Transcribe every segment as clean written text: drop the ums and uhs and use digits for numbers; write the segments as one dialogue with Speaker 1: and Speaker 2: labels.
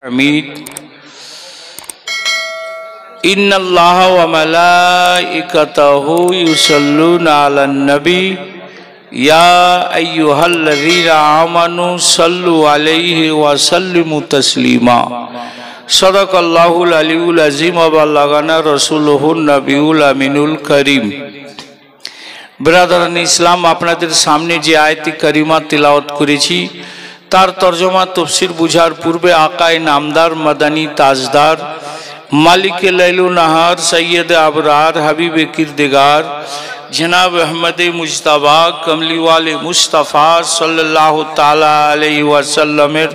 Speaker 1: हमीद इन्नल्लाह व मलाइकतहु युसल्लूना अलन नबी या अय्युहल्लज़ीना आमनू सल्लु अलैहि व सल्लिमू तस्लीमा सदक़ल्लाहुल अलीयुल अज़ीम व बल्लगना रसूलुहुन नबियुल अमीनुल करीम। ब्रादरान इस्लाम, आपनादेर सामने जे आयती करीमा तिलावत करेছি तार तर्जमा तफसिर बुझार पूर्वे आकाए नामदार मदानी ताजदार मालिक लैलु नहार सैयद अबरार हबीब किरदिगार जनाब अहमद मुज्तबा कमली वाले मुस्तफ़ा सल्लल्लाहु ताला अलैहि वसल्लमेर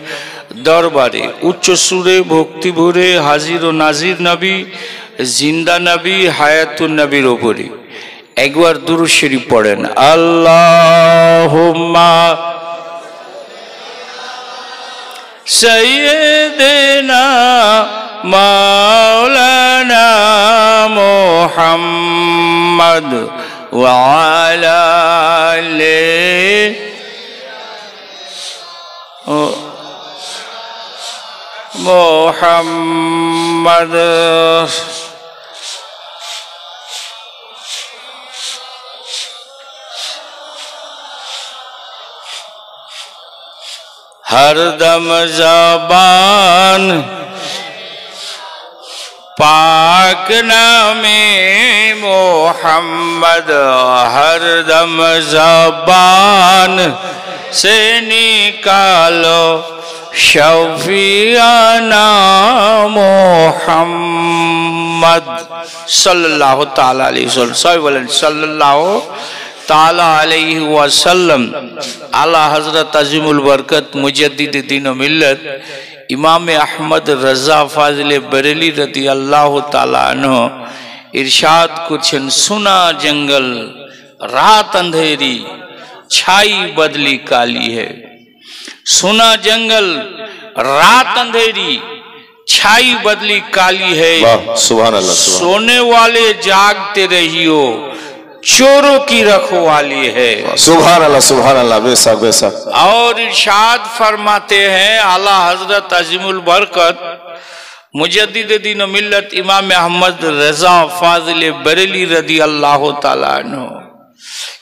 Speaker 1: दरबारे उच्च सुरे भक्ति भरे हाजिर ओ नाजिर नबी जिंदा नबी हायातुन नबीर ओपरे एक बार दुरूद शरीफ पढ़ें। अल्लाहुम्मा सय्यदना मौलाना मुहम्मद व अला आलिहि मुहम्मद। हरदम ज़बान पाक नामे मोहम्मद, हरदम ज़बान से निकालो शफीआना मोहम्मद सल्लल्लाहु ताला अलैहि वसल्लम सल्लल्लाहु ताला अलैहि वसल्लम आला हजरत अजीमुल बरकत मुजद्दिद दीन व मिल्लत इमाम अहमद रजा फाजिले बरेली रदी अल्लाह ताला अन्हु इरशाद कुछन, सुना जंगल रात अंधेरी छाई बदली काली है। सुना जंगल रात अंधेरी छाई बदली काली है।
Speaker 2: सुभान अल्लाह।
Speaker 1: सोने वाले जागते रहियो चोरों की रखवाली है।
Speaker 2: सुभान अल्लाह सुभान अल्लाह। बेशक बेशक।
Speaker 1: और इरशाद फरमाते हैं आला हजरत अजीमुल बरकत मुजद्दिद दीन व मिल्लत इमाम अहमद रजा फाजिले बरेली रदी अल्लाह ताला अन्हु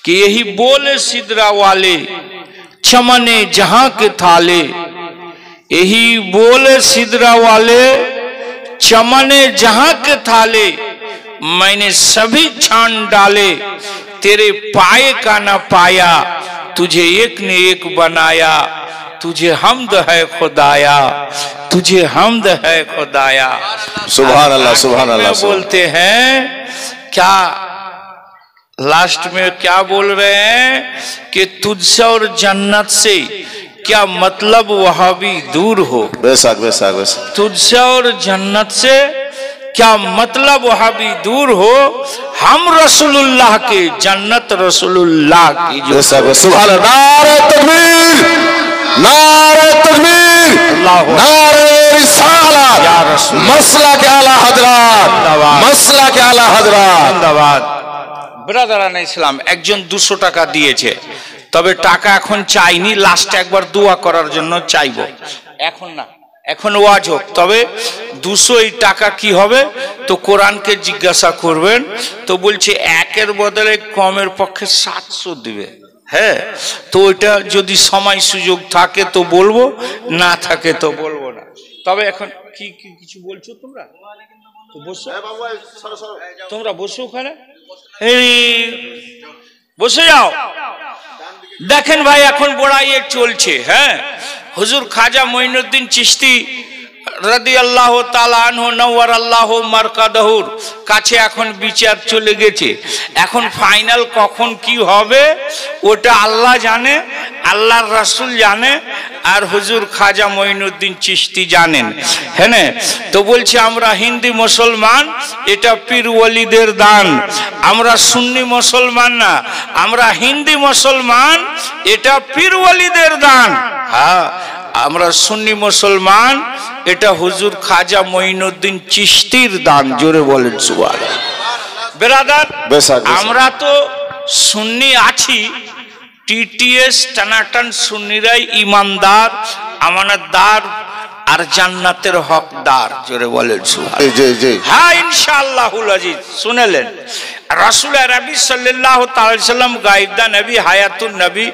Speaker 1: कि यही बोले सिदरा वाले चमने जहां के थाले, यही बोले सिदरा वाले चमने जहां के थाले, मैंने सभी छान डाले तेरे पाए का न पाया, तुझे एक ने एक बनाया, तुझे हमद है खुदाया, तुझे हमद है खुदाया।
Speaker 2: सुभान अल्लाह सुभान अल्लाह।
Speaker 1: बोलते हैं क्या लास्ट में क्या बोल रहे हैं कि तुझसे और जन्नत से क्या मतलब वहां भी दूर हो।
Speaker 2: बेशक बेशक बेशक।
Speaker 1: तुझसे और जन्नत से क्या मतलब वहां भी दूर हो, हम रसूलुल्लाह के जन्नत रसूलुल्लाह की जो।
Speaker 2: सुभान अल्लाह। नारे तकबीर नारे तकबीर नारे रिसालत या रसूल मसला के आला हजरत मसला के आला हजरत।
Speaker 1: धन्यवाद। ब्रादारान इस्लाम একজন 200 টাকা দিয়েছে, তবে টাকা এখন চাইনি, লাস্ট একবার দোয়া করার জন্য চাইবো। এখন না, এখন ওয়াজ হোক, তবে 200 টাকা কি হবে তো কোরআনকে জিজ্ঞাসা করবেন, তো বলছে একের বদলে কমের পক্ষে 700 দিবে। হ্যাঁ, তো ওইটা যদি সময় সুযোগ থাকে তো বলবো, না থাকে তো বলবো না। তবে এখন কি কিছু বলছো তোমরা? তো বসো, তোমরা বসো ওখানে, এই বসে যাও। দেখেন ভাই, এখন বড়াইয়ে চলছে। হ্যাঁ, হুজুর খাজা মঈনুদ্দিন চিশতি রাদিয়াল্লাহু তাআলা আনহু নওয়ারাল্লাহু মারকাদাহুর কাছে এখন বিচার চলে গেছে। এখন ফাইনাল কখন কি হবে ওটা আল্লাহ জানে, আল্লাহর রাসূল জানে, আর হুজুর খাজা মঈনুদ্দিন চিশতি জানেন। হ্যাঁ, তো বলছে আমরা হিন্দু মুসলমান, এটা পীর ওয়ালিদের দান। আমরা সুন্নি মুসলমান না, আমরা হিন্দু মুসলমান, এটা পীর ওয়ালিদের দান। হ্যাঁ, আমরা সুন্নি মুসলমান, এটা হুজুর খাজা মঈনুদ্দিন চিশতির দান। জোরে বলেন সুবহানাল্লাহ। ব্রাদার, আমরা তো সুন্নি আছি, टीटीएस टनाटन सुन्नीराई ईमानदार अमानतदार আর জান্নাতের হকদার। জোরে বলেন সুবহানাল্লাহ।
Speaker 2: জি জি।
Speaker 1: হ্যাঁ ইনশাআল্লাহুল আজিজ। শুনেলেন রাসূল আরবি সাল্লাল্লাহু তাআলা সাল্লাম গায়বদা নবী, হায়াতুন নবী,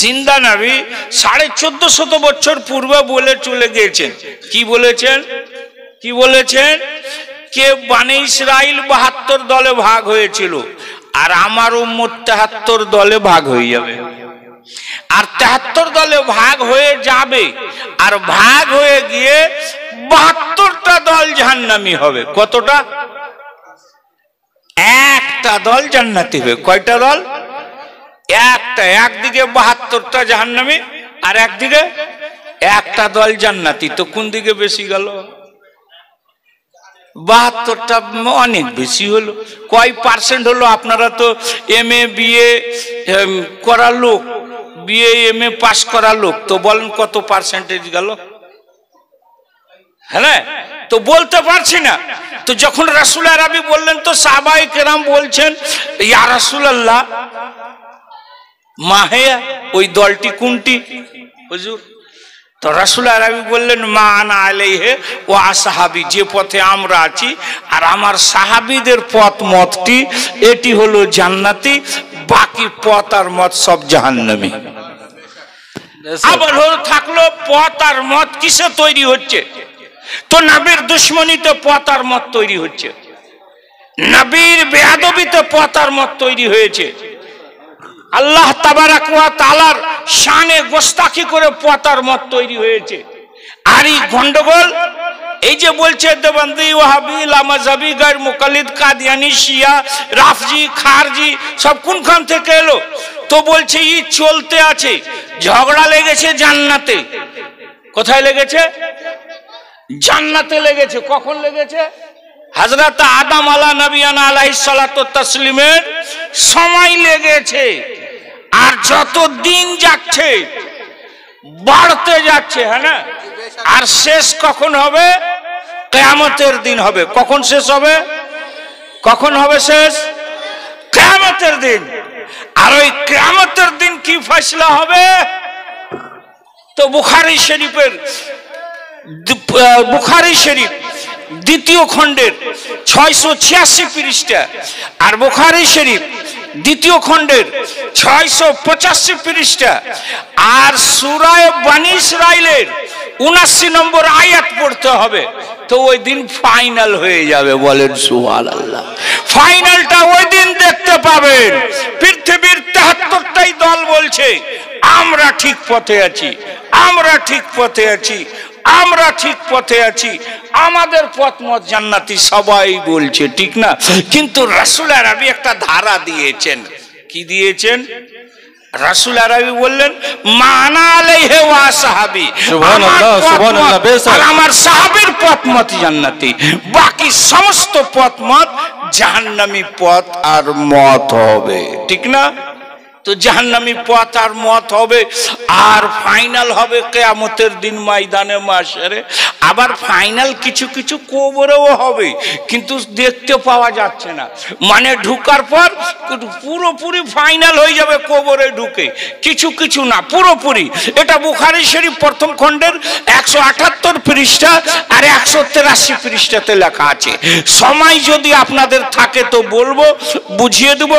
Speaker 1: জিন্দা নবী 1450 বছর পূর্বে বলে চলে গিয়েছেন। কি বলেছেন? কি বলেছেন? কে বনি ইসরাইল 72 দলে ভাগ হয়েছিল, আর আমার উম্মত 73 দলে ভাগ হয়ে যাবে। আর 73 দলে ভাগ হয়ে যাবে, আর ভাগ হয়ে গিয়ে 72টা দল জাহান্নামী হবে। কতটা? একটা দল জান্নাতি হবে। কয়টা দল? একটা। একদিকে 72টা জাহান্নামী, আর একদিকে একটা দল জান্নাতি। তো কোন দিকে বেশি গেল? 72টা অনেক বেশি হলো। কয় পার্সেন্ট হলো? আপনারা তো MA BA করা লোক, BA MA পাস করা লোক, তো বলেন কত পার্সেন্টেজ গেল? হ্যাঁ, তো বলতে পারছি না। তো যখন রাসূল আরবি বললেন তো সাহাবায়ে কেরাম বলছেন, ইয়া রাসূলুল্লাহ মাহিয়া, ওই দলটি কোনটি হুজুর? তো রাসূল আরবি বললেন, মা আনা আলাইহি ওয়া আসহাবি, যে পথে আমরা আছি আর আমার সাহাবীদের পথ মতটি, এটি হলো জান্নাতি, বাকি পথ আর মত সব জাহান্নামী। আবার হলো থাকলো পথ আর মত কিসে তৈরি হচ্ছে? তো নবীর দুশমনীতে পথ আর মত তৈরি হচ্ছে, নবীর বেয়াদবিতে পথ আর মত তৈরি হয়েছে, আল্লাহ তাবারাক ওয়া তাআলার শানে গোস্তাখি করে পথ আর মত তৈরি হয়েছে। আর এই গন্ডগোল, এই যে বলছে দেবন্দি, ওয়াহাবি, লামাজাবি, গায়র মুকাল্লিদ, কাদিয়ানি, শিয়া, রাফজি, খারজি, সব কোনখান থেকে এলো? তো বলছে ই চলতে আছে। ঝগড়া লেগেছে জান্নাতে। কোথায় লেগেছে? জান্নাতে লেগেছে। কখন লেগেছে? হযরত আদম আলা নবিয়ানা আলাইহিস সালাতু তাসলিমের সময় লেগেছে। আর যত দিন যাচ্ছে বাড়তে যাচ্ছে, হ্যাঁ না? আর শেষ কখন হবে? কিয়ামতের দিন হবে। কখন শেষ হবে? কখন হবে শেষ? কিয়ামতের দিন। আর ওই কিয়ামতের দিন কি ফয়সালা হবে? তো বুখারী শরীফের বুখারী শরীফ দ্বিতীয় খণ্ডের 686 পৃষ্ঠা, আর বুখারী শরীফ দ্বিতীয় খণ্ডের 685 পৃষ্ঠা, আর সূরা বনী ইসরাইলের 79 নম্বর আয়াত পড়তে হবে। তো ওই দিন ফাইনাল হয়ে যাবে। বলেন সুবহানাল্লাহ। ফাইনালটা ওই দিন দেখতে পাবেন। পৃথিবীর 73টাই দল বলছে আমরা ঠিক পথে আছি, আমরা ঠিক পথে আছি, আমরা ঠিক পথে আছি, আমাদের পথ মত জান্নাতি, সবাই বলছে, ঠিক না? কিন্তু রাসূল আরবি একটা ধারা দিয়েছেন। কি দিয়েছেন? রাসূল আরবি বললেন, মানা আলাইহি ওয়া সাহাবী,
Speaker 2: সুবহানাল্লাহ সুবহানাল্লাহ,
Speaker 1: আর আমার সাহাবীর পথ মত জান্নাতি, বাকি সমস্ত পথ মত জাহান্নামী পথ আর মত হবে, ঠিক না? তো জাহান্নামী পথ আর মত হবে, আর ফাইনাল হবে কিয়ামতের দিন ময়দানে মাশারে। আবার ফাইনাল কিছু কিছু কবরেও হবে, কিন্তু দেখতে পাওয়া যাচ্ছে না। মানে ঢুকার পর পুরোপুরি ফাইনাল হয়ে যাবে কবরে ঢুকে, কিছু কিছু না, পুরোপুরি। এটা বুখারী শরীফ প্রথম খণ্ডের 178 পৃষ্ঠা আর 183 পৃষ্ঠাতে লেখা আছে। সময় যদি আপনাদের থাকে তো বলবো, বুঝিয়ে দেব।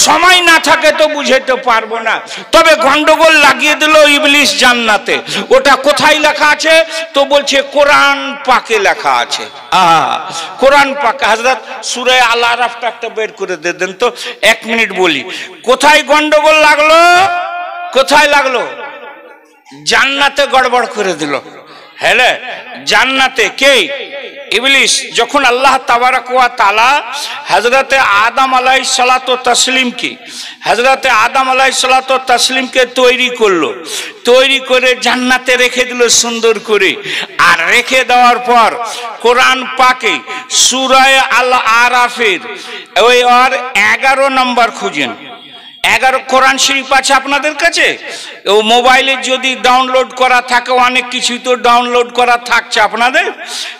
Speaker 1: সময় না থাকে তো বুঝাইতে পারবো না। তবে গন্ডগোল লাগিয়ে দিল ইবলিস জান্নাতে। ওটা কোথায় লেখা আছে? তো বলছে কোরআন পাকে লেখা আছে। কোরআন পাকে। হযরত সূরা আল আরাফটা একটা বের করে দেন তো, 1 মিনিট বলি। কোথায় গন্ডগোল লাগলো? কোথায় লাগলো? জান্নাতে গড়বড় করে দিল। হ্যাঁ, জান্নাতে কে? ইবলিস। যখন আল্লাহ তাবারাক ওয়া তাআলা হযরতে আদম আলাইহিস সালাতু তাসলিমকে, হযরতে আদম আলাইহিস সালাতু তাসলিমকে তৈরি করলো, তৈরি করে জান্নাতে রেখে দিল সুন্দর করে। আর রেখে দেওয়ার পর কোরআন পাকে সূরা আল আরাফের ওই আর 11 নম্বর খুঁজেন, 11 কোরআন শরীফ আছে আপনাদের কাছে। ও মোবাইলে যদি ডাউনলোড করা থাকে, অনেক কিছু তো ডাউনলোড করা থাকছে আপনাদের,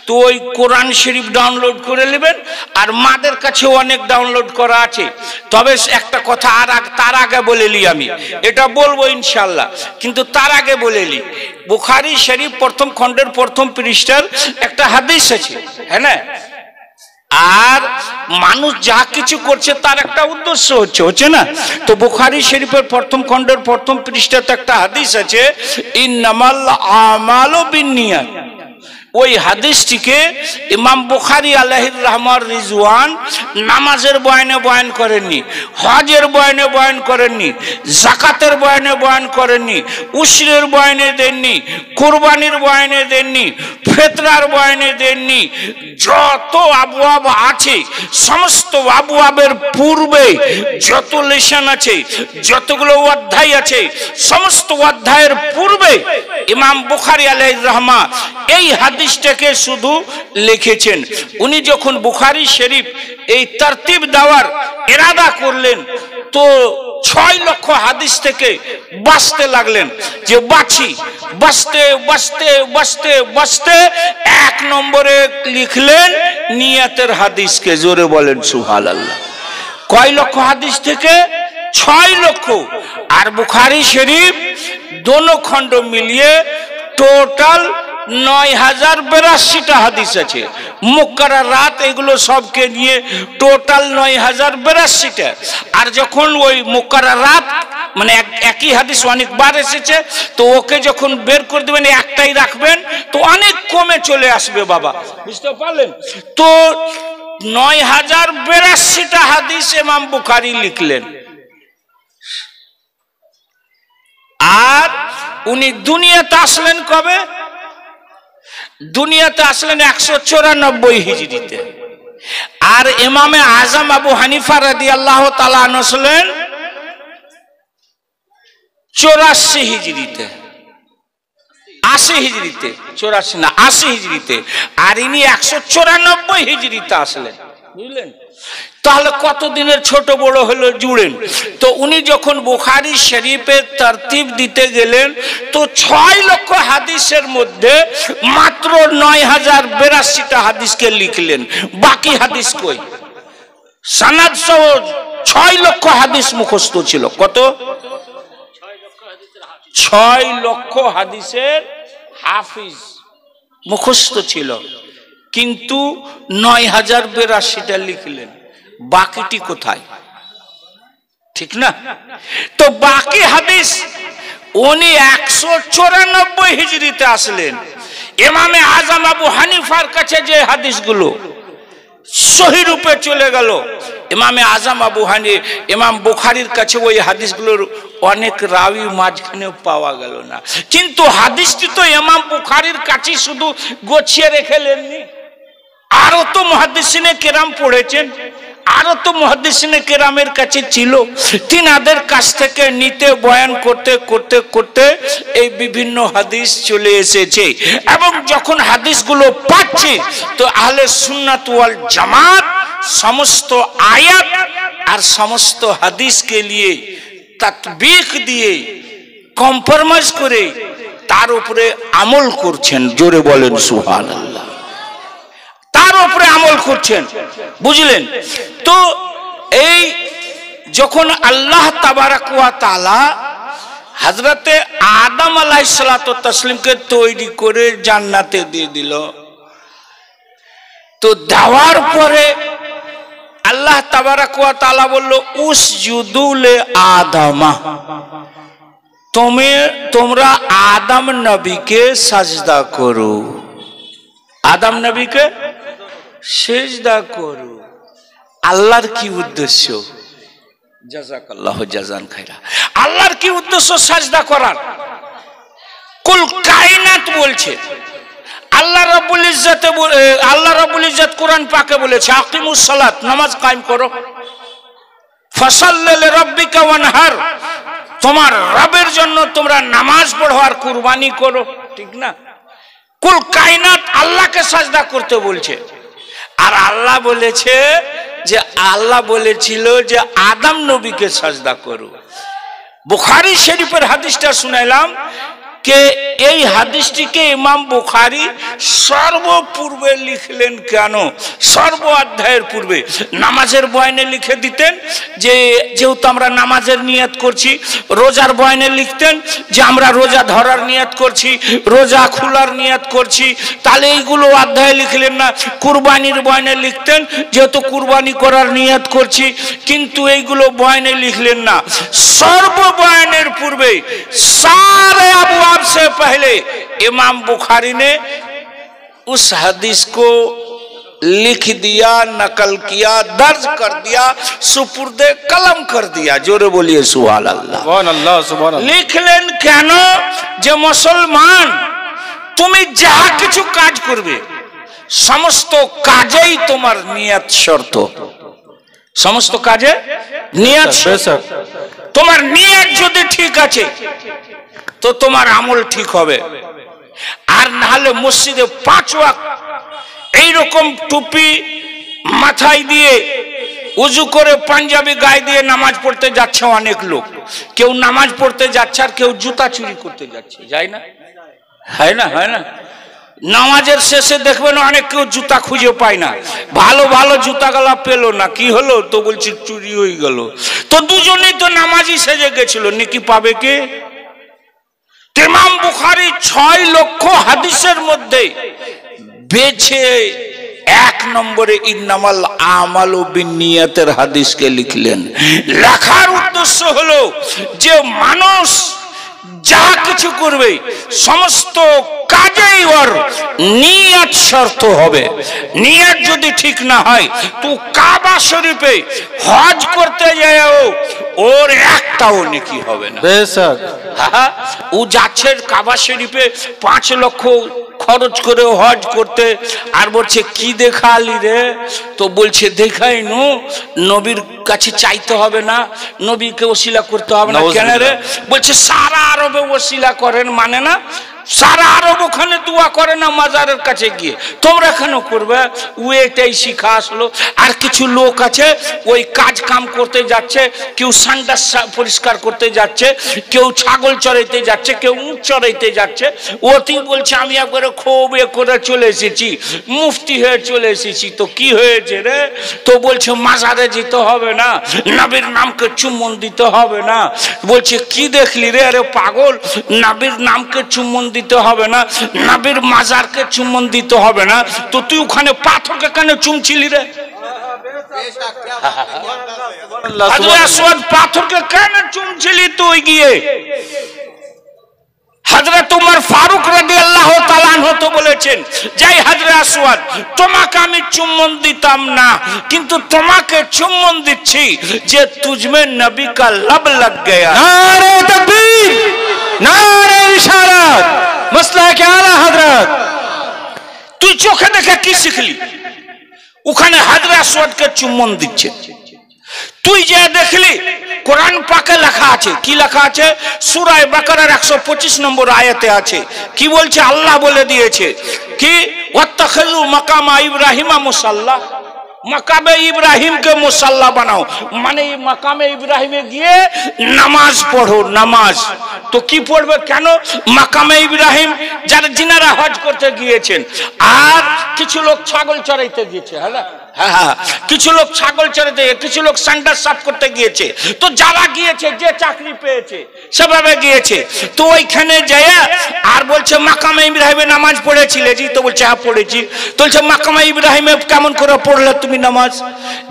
Speaker 1: তো ওই কোরআন শরীফ ডাউনলোড করে নেবেন। আর মাদের কাছে অনেক ডাউনলোড করা আছে। তবে একটা কথা তার আগে বলে নি, আমি এটা বলবো ইনশাল্লাহ, কিন্তু তার আগে বলে নি, বুখারী শরীফ প্রথম খণ্ডের প্রথম পৃষ্ঠার একটা হাদিস আছে, হ্যাঁ না? আর মানুষ যা কিছু করছে তার একটা উদ্দেশ্য হচ্ছে না? তো বুখারী শরীফের প্রথম খণ্ডের প্রথম পৃষ্ঠাতে একটা হাদিস আছে, ইন্নামাল আমালু বিন্নিয়াত। ওই হাদিসটিকে ইমাম বুখারী আলাইহির রহমার রিজওয়ান নামাজের বয়ানে বয়ান করেননি, হজের বয়ানে বয়ান করেননি, যাকাতের বয়ানে বয়ান করেননি, উশরের বয়ানে দেননি, কুরবানির বয়ানে দেননি, ফিতরার বয়ানে দেননি। যত আবওয়াব আছে সমস্ত আবওয়াবের পূর্বে যত লেশন আছে, যতগুলো অধ্যায় আছে, সমস্ত অধ্যায়ের পূর্বে ইমাম বুখারী আলাইহির রহমা এই হাদিসটাকে শুধু লিখেছেন। উনি যখন বুখারী শরীফ এই তরতিব দেওয়ার ইরাদা করলেন, তো 6 লক্ষ হাদিস থেকে বাঁচতে লাগলেন, যে বাঁচতে 1 নম্বরে লিখলেন নিয়তের হাদিসকে। জোরে বলেন সুবহানাল্লাহ। কয় লক্ষ হাদিস থেকে? 6 লক্ষ। আর বুখারী শরীফ দোনো খণ্ড মিলিয়ে টোটাল 9082টা হাদিস আছে। মুকাররাত এগুলো সবকে নিয়ে টোটাল 9082টা। আর যখন ওই মুকাররাত মানে একই হাদিস অনেকবার এসেছে, তো ওকে যখন বের করে দেবেন, একটাই রাখবেন, তো অনেক কমে চলে আসবে বাবা, বুঝতে পারলেন? তো 9082টা হাদিস ইমাম বুখারী লিখলেন। আর উনি দুনিয়াতে আসলেন কবে? দুনিয়াতে আসলেন 194 হিজরিতে। আর ইমামে আজম আবু হানিফা রাদিয়াল্লাহু তাআলা আনহু আসলেন 84 হিজরিতে। 80 হিজরিতে, 84 না 80 হিজরিতে। আর ইনি 194 হিজরিতে আসলেন, বুঝলেন? তাহলে কত দিনের ছোট বড় হলো জুড়েন। তো উনি যখন বুখারী শরীফের তরতিব দিতে গেলেন, তো 6 লক্ষ হাদিসের মধ্যে মাত্র 9082টা হাদিসকে লিখলেন। বাকি হাদিস কই? সনদ সহ 6 লক্ষ হাদিস মুখস্থ ছিল। কত? 6 লক্ষ হাদিসের হাফিজ মুখস্থ ছিল, কিন্তু 9082টা লিখলেন। বাকিটি কোথায়? ঠিক না? তো বাকি হাদিস উনি 194 হিজরিতে আসলেন। ইমামে আজম আবু হানিফার কাছে যে হাদিসগুলো সহি রূপে চলে গেল, ইমামে আজম আবু হানিফা ইমাম বুখারীর কাছে ওই হাদিসগুলোর অনেক রাবি মাঝখানে পাওয়া গেল না। কিন্তু হাদিসটি তো ইমাম বুখারীর কাছে শুধু গোছিয়ে রেখেলেননি, আরো তো মুহাদ্দিসিনে কেরাম পড়েছেন, আরো তো মুহাদ্দিসিনে কেরামের কাছে ছিল। তিনাদের কাছ থেকে নিতে বয়ান করতে করতে করতে এই বিভিন্ন হাদিস চলে এসেছে। এবং যখন হাদিসগুলো পাচ্ছে, তো আহলে সুন্নাত ওয়াল জামাত সমস্ত আয়াত আর সমস্ত হাদিসকে নিয়ে তাতবিক দিয়ে কম্প্রোমাইজ করে তার উপরে আমল করছেন। জোরে বলেন সুবহানাল্লাহ। তার উপরে আমল করছেন, বুঝলেন? তো এই যখন আল্লাহ তাবারাক ওয়া তাআলা হযরতে আদম আলাইহিস সালাতু তাসলিমকে তৈরি করে জান্নাতে দিয়ে দিল, তো দেওয়ার পরে আল্লাহ তাবারাক ওয়া তাআলা বলল, উসজুদু লি আদমা, তোমরা আদম নবীকে সাজদা করো, আদম নবীকে সেজদা করো। আল্লাহর কি উদ্দেশ্য? জাযাকাল্লাহু জাযান খায়রা। আল্লাহর কি উদ্দেশ্য সাজদা করার? কুল কায়নাত বলছে। আল্লাহ রাব্বুল ইজ্জত কোরআন পাকে বলেছে, আকিমুস সালাত, নামাজ কায়েম করো, ফাসাল্লি লিরাব্বিকা ওয়ানহার, তোমার রবের জন্য তোমরা নামাজ পড়ো আর কুরবানি করো, ঠিক না? কুল কায়নাত আল্লাহকে সাজদা করতে বলছে। আর আল্লাহ বলেছে যে আল্লাহ বলেছিল যে আদম নবীকে সাজদা করো। বুখারী শরীফের হাদিসটা শুনাইলাম কে এই হাদিসটিকে ইমাম বুখারী সর্বপূর্বে লিখলেন কেন? সর্ব অধ্যায়ের পূর্বে নামাজের বয়ানে লিখে দিতেন যে যেহেতু আমরা নামাজের নিয়ত করছি, রোজার বয়ানে লিখতেন যে আমরা রোজা ধরার নিয়ত করছি, রোজা খোলার নিয়ত করছি, তাহলে এইগুলো অধ্যায়ে লিখলেন না। কুরবানির বয়ানে লিখতেন যেহেতু কুরবানি করার নিয়ত করছি, কিন্তু এইগুলো বয়ানে লিখলেন না। সর্ব বয়ানের পূর্বে सारे अबवाब से पहले इमाम बुखारी ने उस हदीस को लिख दिया, नकल किया, दर्ज कर दिया, सुपुर्दे कलम कर दिया। जोरे बोलिए सुभान अल्लाह।
Speaker 2: सुभान अल्लाह, सुभान अल्लाह।
Speaker 1: लिखलेन केन जे मुसलमान তুমি যা কিছু কাজ করবে সমস্ত কাজেই তোমার নিয়ত শর্ত, সমস্ত কাজে নিয়ত শর্ত। তোমার নিয়ত যদি ঠিক আছে তো তোমার আমল ঠিক হবে। আর না হলে মসজিদে 5 ওয়াক্ত এইরকম টুপি মাথায় দিয়ে উজু করে পাঞ্জাবি গায়ে দিয়ে নামাজ পড়তে যাচ্ছে অনেক লোক। কেউ নামাজ পড়তে যাচ্ছে আর কেউ জুতা চুরি করতে যাচ্ছে, যায় না? হয় না? হয় না? নামাজের শেষে দেখবেন অনেক কেউ জুতা খুঁজে পায় না, ভালো ভালো জুতা গলা পেল না, কি হলো? তো বলছি চুরি হয়ে গেল। তো দুজনেই তো নামাজি সেজে গেছিল, নেকি পাবে কে? ইমাম বুখারী 6 লক্ষ হাদিসের মধ্যে বেছে 1 নম্বরে ইন্নামাল আমালু বিন্নিয়াতের হাদিসকে লিখলেন। লেখার উদ্দেশ্য হলো যে মানুষ যা কিছু করবে সমস্ত কাজেই ওর নিয়ত শর্ত হবে। নিয়ত যদি ঠিক না হয় তো কাবা শরীফে হজ করতে যাও ওর একটাও নেকি হবে না।
Speaker 2: बेशक
Speaker 1: ও যাচ্ছে কাবা শরীফে 5 লক্ষ খরচ করে হজ করতে, আর বলছে কি দেখালি রে? তো বলছে দেখাই নু, নবীর কাছে চাইতে হবে না, নবীকে ওসিলা করতে হবে না। কেন রে? বলছে সারা আরবে ওসিলা করেন, মানে না সারা আরব ওখানে দোয়া করে না মাজারের কাছে গিয়ে, তোমরা কেন করবে? ও এটাই শিখা আসলো। আর কিছু লোক আছে ওই কাজ কাম করতে যাচ্ছে, কেউ সান্ডাস পরিষ্কার করতে যাচ্ছে, কেউ ছাগল চড়াইতে যাচ্ছে, কেউ উঁট চড়াইতে যাচ্ছে। ওটি বলছে আমি একবারে খুব এ করে চলে এসেছি, মুফতি হয়ে চলে এসেছি। তো কি হয়েছে রে? তো বলছে মাজারে যেতে হবে না, নবীর নামকে চুম্বন দিতে হবে না। বলছে কি দেখলি রে? আরে পাগল, নবীর নামকে চুম্বন দিতে হবে না, নবীর মাজারকে চুম্বন দিতে হবে না, তো তুই ওখানে পাথরকে কেন চুমছিলি রে? হাজরে আসওয়াদ পাথরকে কেন চুমছিলি তুই গিয়ে? হযরত ওমর ফারুক রাদিয়াল্লাহু তাআলা আনহু তো বলেছেন যাই হযরত আসওয়াদ তোমাকে আমি চুম্বন দিতাম না, কিন্তু তোমাকে চুম্বন দিচ্ছি যে তুজমে নবী কা लब लग गया।
Speaker 2: नारे तकबीर, नारे इशारत, मसला के आला हजरत।
Speaker 1: তুই চোখে দেখে কি শিখলি? ওখানে হযরত আসওয়াদকে চুম্বন দিচ্ছে। তুই যে দেখলি কোরআন পাকে লেখা আছে, কি লেখা আছে? সূরা বাকারার 125 নম্বর আয়াতে আছে, কি বলছে? আল্লাহ বলে দিয়েছে কি ওয়াত্তাখিযু মাকামা ইব্রাহিমা মুসাল্লা, মাকামে ইব্রাহিমকে মুসাল্লা বানাও, মানে মাকামে ইব্রাহিমে গিয়ে নামাজ পড়ো, নামাজ। তো কি পড়বে? কেন? মাকামে ইব্রাহিম যিনারা হজ করতে গিয়েছেন, আর কিছু লোক ছাগল চড়াইতে গিয়েছে। হ্যাঁ, কিছু লোক ছাগল চড়াইতে, কিছু লোক সান্ডাস সাফ করতে গিয়েছে। তো যারা গিয়েছে, যে চাকরি পেয়েছে সেভাবে গিয়েছে। তো ওইখানে যায় আর বলছে মাকামে ইব্রাহিমে নামাজ পড়েছিলে? জি। তো বলছে হ্যাঁ পড়েছি। তো বলছে মাকামে ইব্রাহিমে কেমন করে পড়লে তুমি নামাজ?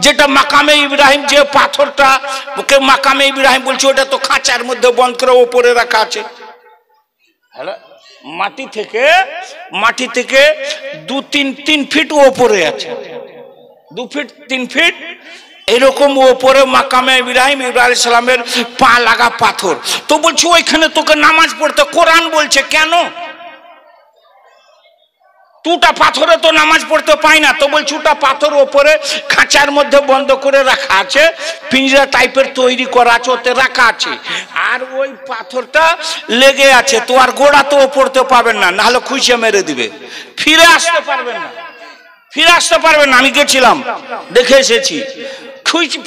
Speaker 1: যেটা মাকামে ইব্রাহিম, যে পাথরটা ওকে মাকামে ইব্রাহিম বলছে, ওটা তো খাঁচার মধ্যে বন্ধ করে ওপরে রাখা আছে। মাটি থেকে 2-3 ফিট ওপরে আছে, 2 ফিট 3 ফিট এরকম ওপরে মাকামে ইব্রাহিম, ইব্রাহিম আলাইহিস সালামের পা লাগা পাথর। তো বলছে ওইখানে তোকে নামাজ পড়তে কোরআন বলছে কেন? দুটা পাথরে তো নামাজ পড়তে পাই না। তো বলছি ওটা পাথর ওপরে খাঁচার মধ্যে বন্ধ করে রাখা আছে, পিঞ্জরা টাইপের তৈরি করা আছে, ওতে রাখা আছে, আর ওই পাথরটা লেগে আছে। তো আর গোড়া তো পড়তে পারবেন না, নাহলে খুঁজে মেরে দিবে, ফিরে আসতে পারবেন না। ফিরে আসতে পারবে না। আমি গেছিলাম, দেখে এসেছি,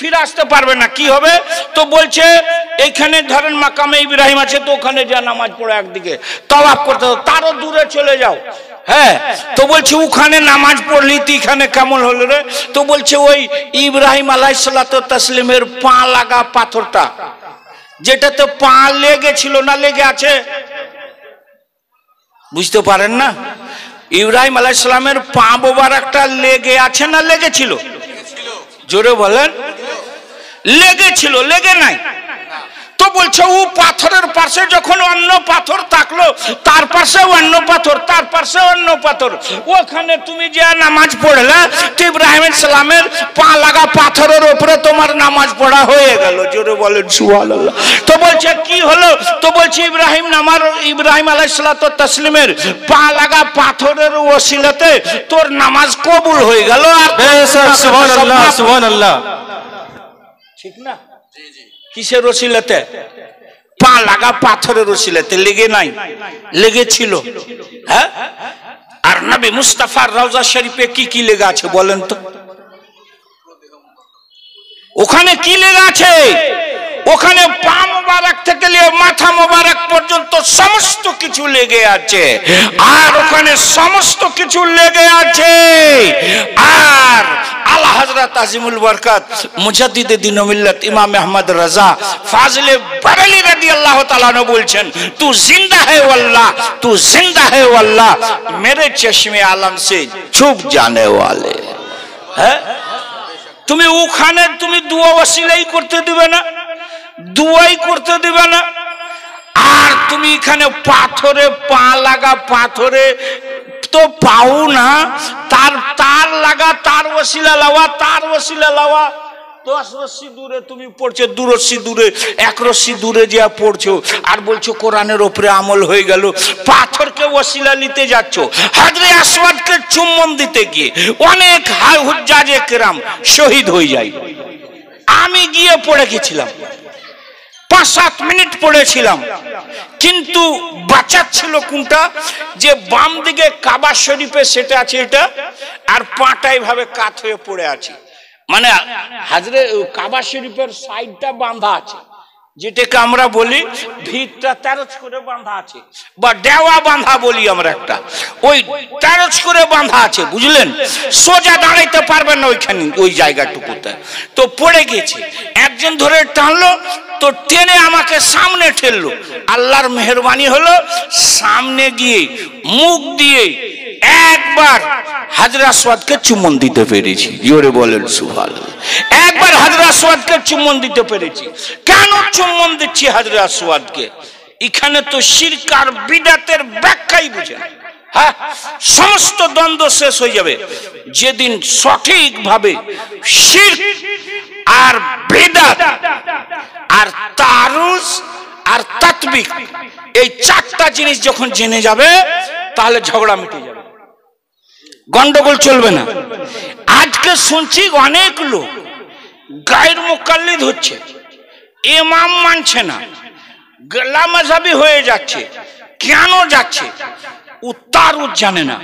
Speaker 1: ফিরে আসতে পারবে না। কি হবে? তো বলছে এইখানে ধরেন মাকামে ইব্রাহিম আছে, তো ওখানে যা নামাজ পড়ো, একদিকে তওয়াফ করতে, তারও দূরে চলে যাও। হ্যাঁ, তো বলছে ওখানে নামাজ পড়লি তো এখানে কেমন হলো রে? তো বলছে ওই ইব্রাহিম আলাইহিসসালাতু তাসলিমের পা লাগা পাথরটা, যেটাতে পা লেগেছিল না লেগে আছে, বুঝতে পারেন না? ইব্রাহিম আলাইহিস সালামের পা মোবারকটা লেগে আছে না লেগেছিল? জোরে বলেন। লেগেছিল, লেগে নাই। তো বলছে ও পাথরের পাশে যখন অন্য পাথর থাকলো, তার পাশে অন্য পাথর, তার পাশে অন্য পাথর, ওখানে তুমি যে নামাজ পড়লে তো ইব্রাহিম সালামের পা লাগা পাথরের উপরে তোমার নামাজ পড়া হয়ে গেল। জোরে বলেন সুবহানাল্লাহ। তো বলছে কি হলো? তো বলছে ইব্রাহিম আলাইহিস সালাতু তাসলিমের পা লাগা পাথরের ওসিলাতে তোর নামাজ কবুল হয়ে গেল। আর
Speaker 2: সুবহানাল্লাহ, সুবহানাল্লাহ।
Speaker 1: ঠিক না? কিসের ওসিলাতে? পা লাগা পাথরের ওসিলাতে। লেগে নাই, লেগেছিল। হ্যাঁ, আর নবী মুস্তাফার রওজা শরীফে কি কি লেগে আছে বলেন তো? ওখানে কি লেগে আছে? ওখানে পা মোবারক থেকে নিয়ে মাথা মোবারক পর্যন্ত সমস্ত কিছু লেগে আছে। আর ওখানে সমস্ত কিছু লেগে আছে। আর আলা হযরত আজিমুল বরকত মুজাদ্দিদে দ্বীন ও মিল্লাত ইমাম আহমদ রাজা ফাজলে বারেলি রাদিয়াল্লাহু তাআলা আনহু বলছেন, তু জিন্দা है वल्लाह, तू जिंदा है वल्लाह, मेरे चश्मे आलम से छुप जाने वाले। হ্যাঁ, তুমি ওখানে তুমি দুয়া ওসিলাই করতে দিবে না, দুয়াই করতে দিবে না। আর তুমি এখানে পাথরে পা লাগা পাথরে তো পাও না, তার লাগা তার ওসিলা লাওয়া, তার ওসিলা লাওয়া। 10 রশ্মি দূরে তুমি পড়ছো, 2 রশ্মি দূরে, 1 রশ্মি দূরে যা পড়ছো, আর বলছো কোরআনের উপরে আমল হয়ে গেল। পাথরকে ওসিলা নিতে যাচ্ছ। হাজরে আসওয়াদকে চুম্বন দিতে গিয়ে অনেক হুজ্জাজে কেরাম শহীদ হয়ে যায়। আমি গিয়ে পড়ে গেছিলাম, 5-7 মিনিট পড়েছিলাম, কিন্তু বাঁচাচ্ছিল কোনটা? যে বাম দিকে কাবা শরীফে সেটা আছে এটা, আর পাটা এইভাবে কাত হয়ে পড়ে আছে। মানে হাজরে কাবা শরীফের সাইডটা বাঁধা আছে, যেটাকে আমরা বলি ভিতটা তেরচ করে বাঁধা আছে, বা দেওয়া বাঁধা বলি আমরা একটা, ওই তেরচ করে বাঁধা আছে, বুঝলেন? সোজা দাঁড়াইতে পারবেন না ওইখানে, ওই জায়গাটুকুতে। তো পড়ে গেছে, একজন ধরে টানলো, তো টেনে আমাকে সামনে ঠেললো। আল্লাহর মেহেরবানি হলো, সামনে গিয়ে মুখ দিয়ে একবার হাজরে আসওয়াদকে চুম্বন দিতে পেরেছি। জোরে বলেন সুবহানাল্লাহ। একবার হাজরে আসওয়াদকে চুম্বন দিতে পেরেছি। কেন চুম্বন দিচ্ছি হাজরে আসওয়াদকে? এখানে তো শিরক আর বিদআতের ব্যাখ্যাই বুঝেন। হ্যাঁ, সমস্ত দ্বন্দ্ব শেষ হয়ে যাবে যেদিন সঠিকভাবে শিরক আর বিদআত আর তারুজ আর তাতবিক, এই 4টা জিনিস যখন জেনে যাবে, তাহলে ঝগড়া মিটে যাবে, গন্ডগোল চলবে না। আজকে শুনছি অনেক লোক গায়ের মুকাল্লিদ হচ্ছে, ইমাম মানছে না, লামাযাবি হয়ে যাচ্ছে। কেন যাচ্ছে? উত্তারুজ জানে না,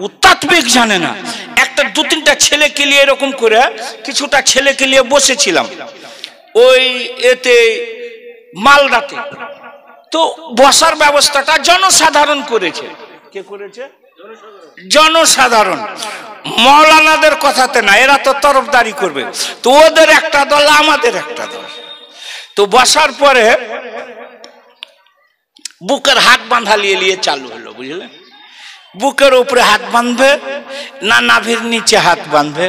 Speaker 1: উত্তাতবিক জানে না। একটা 2-3টা ছেলেকে নিয়ে এরকম করে কিছুটা ছেলেকে নিয়ে বসেছিলাম ওই এতে মালদাতে। তো বসার ব্যবস্থাটা জনসাধারণ করেছে। কে করেছে? জনসাধারণ। মৌলানাদের কথাতে না, এরা তো তরফদারি করবে। তো ওদের একটা দল, আমাদের একটা দল। তো বসার পরে বুকের হাত বাঁধা নিয়ে চালু হলো, বুঝলেন? বুকের উপরে হাত বাঁধবে না নাভির নিচে হাত বাঁধবে,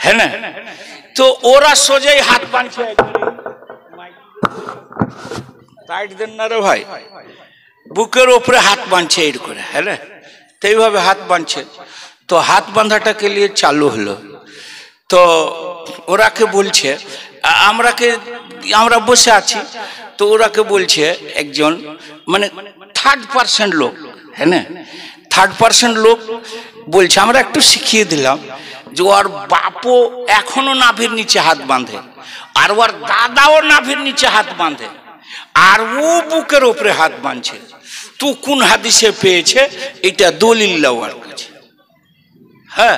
Speaker 1: হ্যাঁ না? তো ওরা সোজাই হাত বাঁধছে, টাইট দেন না রে ভাই, বুকের উপরে হাত বাঁধছে এর করে, হ্যাঁ না? তো এইভাবে হাত বাঁধছে। তো হাত বাঁধাটাকে নিয়ে চালু হলো। তো ওরাকে বলছে, আমরা বসে আছি, তো ওরাকে বলছে একজন, মানে 3rd পার্সন লোক, হ্যাঁ না, 3rd পার্সন লোক বলছে, আমরা একটু শিখিয়ে দিলাম যে ওর বাপও এখনো নাভির নিচে হাত বাঁধে, আর ওর দাদাও নাভির নিচে হাত বাঁধে, আর ও বুকের উপরে হাত বাঁধছে। তো কোন হাদিসে পেয়েছে? এটা দলিল ওর কাছে। হ্যাঁ,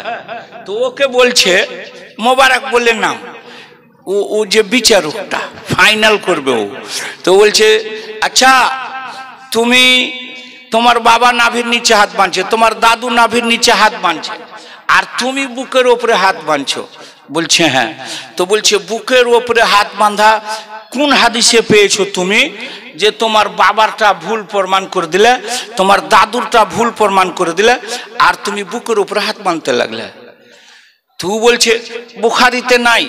Speaker 1: তো ওকে বলছে মোবারক বলে নাম, ও যে বিচারকটা ফাইনাল করবে ও, তো বলছে আচ্ছা তুমি, তোমার বাবা নাভির নিচে হাত বাঁধছে, তোমার দাদু নাভির নিচে হাত বাঁধছে, আর তুমি বুকের ওপরে হাত বাঁধছো। বলছে হ্যাঁ। তো বলছে বুকের ওপরে হাত বাঁধা কোন হাদিসে পেয়েছো তুমি, যে তোমার বাবারটা ভুল প্রমাণ করে দিলে, তোমার দাদুরটা ভুল প্রমাণ করে দিলে, আর তুমি বুকের উপরে হাত বাঁধতে লাগলে? তুই বলছে বুখারীতে নাই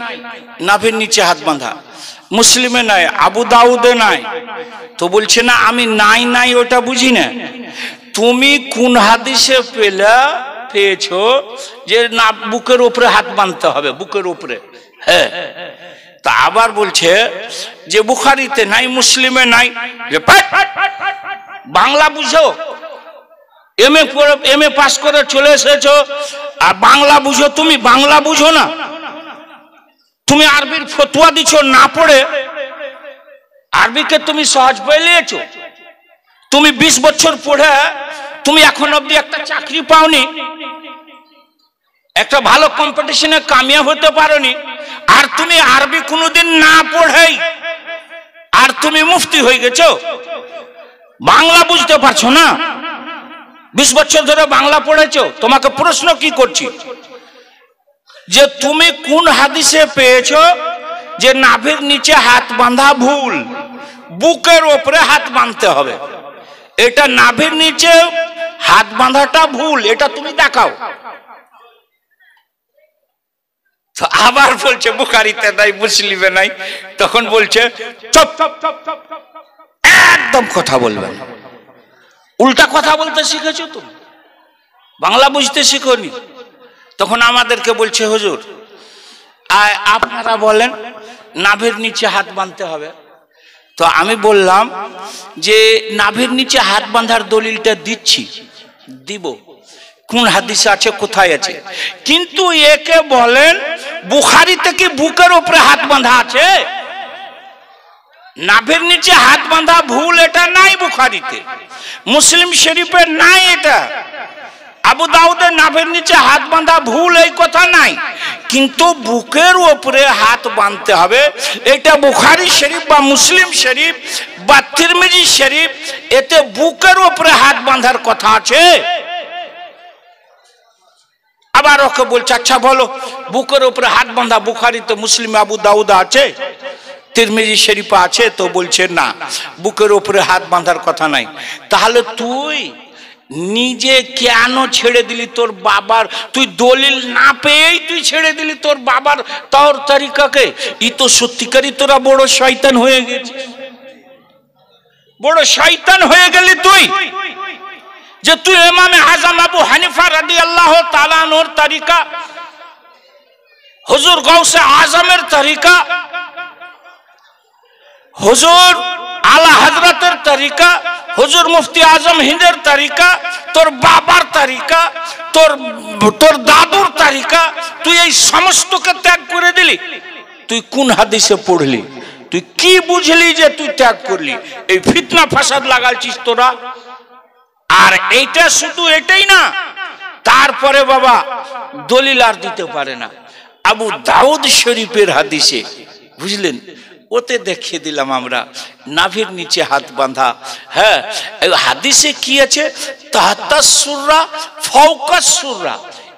Speaker 1: নাভির নিচে হাত বাঁধা, মুসলিমে নাই, আবু দাউদে নাই। তো বলছে না আমি নাই ওটা বুঝি না, তুমি কোন হাদিসে পেয়েছো যে না বুকের উপরে হাত বাঁধতে হবে, বুকের উপরে? হ্যাঁ। তা আবার বলছে যে বুখারীতে নাই, মুসলিমে নাই। বাংলা বুঝো, এমএ পাস করে চলে এসেছো আর বাংলা বুঝো? তুমি বাংলা বুঝো না, তুমি আরবির ফতোয়া দিছো না পড়ে, আরবিকে তুমি সহজ পেয়ে নিয়েছো। তুমি 20 বছর পড়ে তুমি এখন অবধি একটা চাকরি পাওনি, একটা ভালো কম্পিটিশনে কামিয়াব হতে পারোনি, আর তুমি আরবি কোনোদিন না পড়েই আর তুমি মুফতি হয়ে গেছো। বাংলা বুঝতে পারছো না, 20 বছর ধরে বাংলা পড়েছো। তোমাকে প্রশ্ন কি করছি যে তুমি কোন হাদিসে পেয়েছো যে নাভির নিচে হাত বাঁধা ভুল, বুকের উপরে হাত বাঁধতে হবে? এটা নাভির নিচে হাত বাঁধাটা ভুল, এটা তুমি দেখাও। তো আবার বলছে বুখারীতে নাই, মুসলিমে নাই। তখন বলছে চুপ, একদম কথা বলবে না, উল্টা কথা বলতে শিখেছো তুমি, বাংলা বুঝতে শিখোনি। তখন আমাদেরকে বলছে হুজুর আপনারা বলেন নাভির নিচে হাত বাঁধতে হবে। তো আমি বললাম যে নাভির নিচে হাত বাঁধার দলিলটা দিচ্ছি, দিব, কোন হাদিসে আছে, কোথায় আছে, কিন্তু একে বলেন বুখারীতে কি বুকের উপরে হাত বাঁধা আছে? নাভির নিচে হাত বাঁধা ভুল এটা নাই বুখারীতে, মুসলিম শরীফে নাই, এটা আবু দাউদে নাভির নিচে হাত বাঁধা ভুল এই কথা নাই, কিন্তু বুকের উপরে হাত বাঁধতে হবে এটা বুখারী শরীফ বা মুসলিম শরীফ বা তিরমিজি শরীফ, এতে বুকের উপরে হাত বাঁধার কথা আছে। আবার ওকে বলছে আচ্ছা বলো বুকের উপরে হাত বাঁধা বুখারীতে, মুসলিম, আবু দাউদ আছে, তিরমিজি শরীফে আছে? তো বলছে না, বুকের উপরে হাত বাঁধার কথা নাই। তাহলে তুই নিজে কেন ছেড়ে দিলি তোর বাবার, তুই দলিল না পেয়েই তুই ছেড়ে দিলি তোর বাবার তওর তরিকাকে? ই তো সত্যিকারই তোরা বড় শয়তান হয়ে গেছিস, বড় শয়তান হয়ে গেলি তুই, যে তুই ইমামে আযম আবু হানিফা রাদিয়াল্লাহু তাআলা আনহুর তরিকা, হুজুর গাউসে আজমের তরিকা, হুজুর আলা হযরতের তরিকা, হুজুর মুফতি আজম হিন্দের তরিকা, তোর বাবার তরিকা, তোর দাদুর তরিকা, তুই এই সমস্তকে ত্যাগ করে দিলি। তুই কোন হাদিসে পড়লি? তুই কি বুঝলি যে তুই ত্যাগ করলি? এই ফিতনা ফাসাদ লাগালছিস তোরা। আর এইটা শুধু এটাই না, তারপরে বাবা দলিল আর দিতে পারে না। আবু দাউদ শরীফের হাদিসে, বুঝলেন, ওতে দেখিয়ে দিলাম আমরা নাভির নিচে হাত বাঁধা। হ্যাঁ, হাদিসে কি আছে? তাহতাস সুররা ফাওকাস সুররা।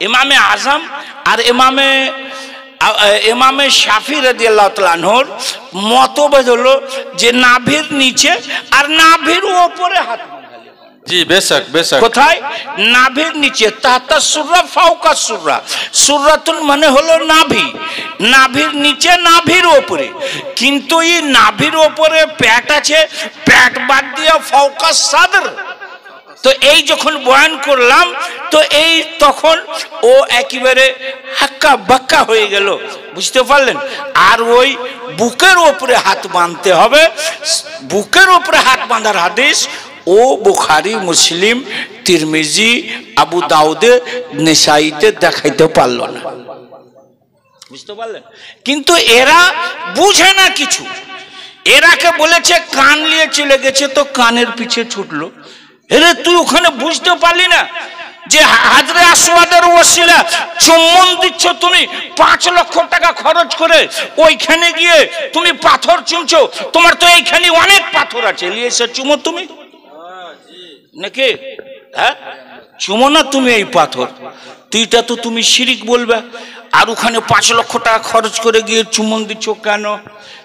Speaker 1: ইমামে আজম আর ইমামে শাফি রাদিয়াল্লাহু তাআলা আনহুর মতভেদ হলো যে নাভির নিচে আর নাভির উপরে হাত।
Speaker 2: জি বেশক বেশক।
Speaker 1: কোথায়? নাভির নিচে, তাহতা সুররা ফাওকা সুররা। সুররাতুন মানে হলো নাভি, নাভির নিচে নাভির উপরে, কিন্তু এই নাভির উপরে পেট আছে, পেট বাদ দিয়ে ফাওকা সাদর। তো এই যখন বয়ান করলাম তো এই তখন ও একেবারে হাক্কা বাক্কা হয়ে গেল, বুঝতে পারলেন? আর ওই বুকের উপরে হাত বাঁধতে হবে, বুকের উপরে হাত বাঁধার হাদিস ও বুখারী, মুসলিম, তিরমিজি, আবু দাউদে, নেসাইতে দেখাইতে পারলো না, বুঝতে পারলেন? কিন্তু এরা বুঝে না কিছু। এরাকে বলেছে কান নিয়ে চলে গেছে, তো কানের পিছে ছুটলো। এরে তুই ওখানে বুঝতে পারলি না? যে হাজরে আসওয়াদের ওসিলা চুম্বন দিচ্ছ তুমি 5 লক্ষ টাকা খরচ করে, ওইখানে গিয়ে তুমি পাথর চুমছো, তোমার তো এইখানে অনেক পাথর আছে, নিয়ে এসে চুমো তুমি নাকি? হ্যাঁ, চুমো না তুমি এই পাথর, তুইটা তো তুমি শিরিক বলবে। আর ওখানে 5 লক্ষ টাকা খরচ করে গিয়ে চুম্বন দিচ্ছ কেন?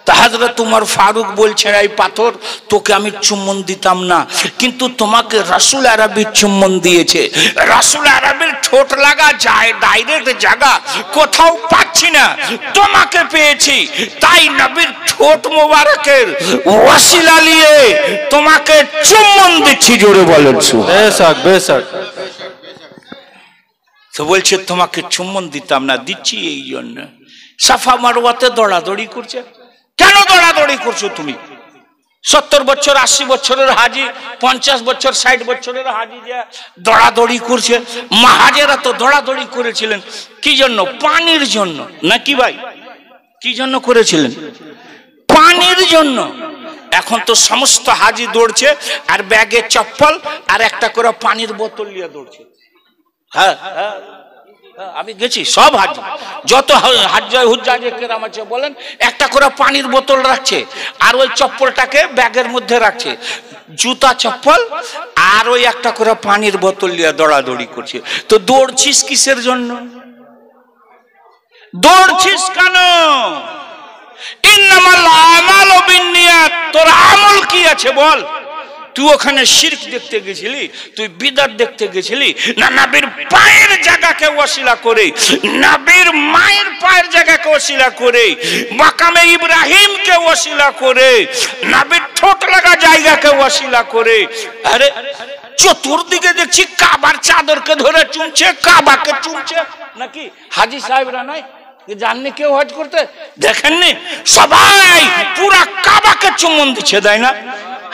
Speaker 1: তা হযরত উমর ফারুক বলছেন, এই পাথর তোকে আমি চুম্বন দিতাম না, কিন্তু তোমাকে রাসূল আরবি চুম্বন দিয়েছে। রাসূল আরবির ঠোঁট লাগা যায় ডাইরেক্ট জায়গা কোথাও পাচ্ছি না, তোমাকে পেয়েছি, তাই নবীর ঠোঁট মোবারকের ওয়াসিলা নিয়ে তোমাকে চুম্বন দিচ্ছি। জোরে বলেন
Speaker 2: বেশক বেশক।
Speaker 1: তো বলছে তোমাকে চুম্বন দিতাম না, দিচ্ছি এই জন্য। সাফা মারওয়াতে দৌড়াদৌড়ি করছে, কেন দৌড়াদৌড়ি করছো তুমি? 70 বছর 80 বছরের হাজি, 50 বছর 60 বছরের হাজি যে দৌড়াদৌড়ি করছে। মাহাজেরা তো দৌড়াদৌড়ি করেছিলেন কি জন্য? পানির জন্য নাকি ভাই? কি জন্য করেছিলেন? পানির জন্য। এখন তো সমস্ত হাজি দৌড়ছে আর ব্যাগে চপ্পল আর একটা করে পানির বোতল নিয়ে দৌড়ছে। হ্যাঁ হ্যাঁ, আমি গেছি, সব হাজি যত হুজ্জাজে কেরাম আছে বলেন, একটা করে পানির বোতল রাখছে আর ওই চপ্পলটাকে ব্যাগের মধ্যে রাখছে, জুতা চপ্পল আর ওই একটা করে পানির বোতল নিয়ে দৌড়াদৌড়ি করছে। তো দৌড়ছিস কিসের জন্য? দৌড়ছিস কেন? ইন্নামাল আমালু বিন্নিয়াত, তোর আমল কি আছে বল? তুই ওখানে শিরক দেখতে গেছিলি, তুই বিদআত দেখতে গেছিলি না? নবীর পায়ের জায়গাকে ওসিলা করে, নবীর মায়ের পায়ের জায়গাকে ওসিলা করে, মাকামে ইব্রাহিমকে ওসিলা করে, নবীর ঠোঁট লাগা জায়গাকে ওসিলা করে। আরে চতুর্দিকে দেখছি কাবার চাদরকে ধরে চুমছে, কাবাকে চুমছে নাকি? হাজি সাহেবরা নাই জাননি কেউ হজ করতে? দেখেননি সবাই পুরা কাবাকে চুম্বন দিচ্ছে, তাই না?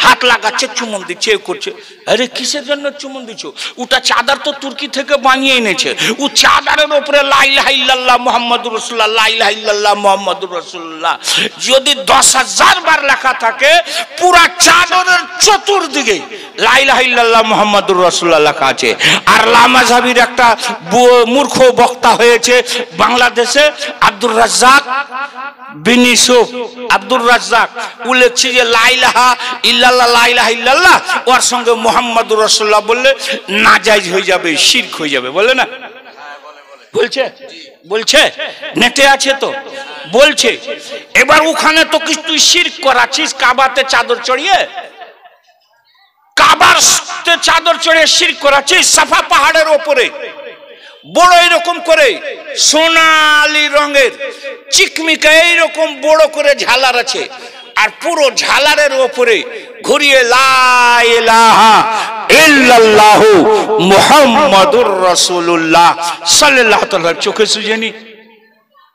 Speaker 1: হাত লাগাচ্ছে, চুম্বন দিচ্ছে, এ করছে। আরে কিসের জন্য চুম্বন দিচ্ছ? ওটা চাদর তো তুর্কি থেকে বানিয়ে এনেছে, ও চাদরের উপরে লা ইলাহা ইল্লাল্লাহ মুহাম্মাদুর রাসূলুল্লাহ, লা ইলাহা ইল্লাল্লাহ মুহাম্মাদুর রাসূলুল্লাহ যদি 10,000 বার লেখা থাকে, পুরা চাদরের চতুর্দিকে লা ইলাহা ইল্লাল্লাহ মুহাম্মাদুর রাসূলুল্লাহ লেখা আছে। আর লামাযহাবির একটা মূর্খ বক্তা হয়েছে বাংলাদেশে, আব্দুর রাজ্জাক বিন ইউসুফ, আব্দুর রাজ্জাক, ও লিখছে যে লা ইলাহা ইল্লাল্লাহ, লা ইলাহা ইল্লাল্লাহ ওর সঙ্গে মুহাম্মাদুর রাসূলুল্লাহ বললে নাজায়েজ হয়ে যাবে, শিরক হয়ে যাবে, বলে না? বলছে বলছে নেটে আছে তো বলছে। এবার ওখানে তো কিছু তুই শিরক করাছিস, কাবাতে চাদর চড়িয়ে, কাবার চাদর চড়িয়ে শিরক করাছিস। সাফা পাহাড়ের ওপরে বড় এরকম করে সোনালি রঙের চিকমিকা এইরকম বড় করে ঝালার আছে, আর পুরো ঝালারের উপরে ঘুরিয়ে লা ইলাহা ইল্লাল্লাহু মুহাম্মাদুর রাসূলুল্লাহ সাল্লাল্লাহু আলাইহি ওয়াসাল্লাম। চোখে সুঝেনি?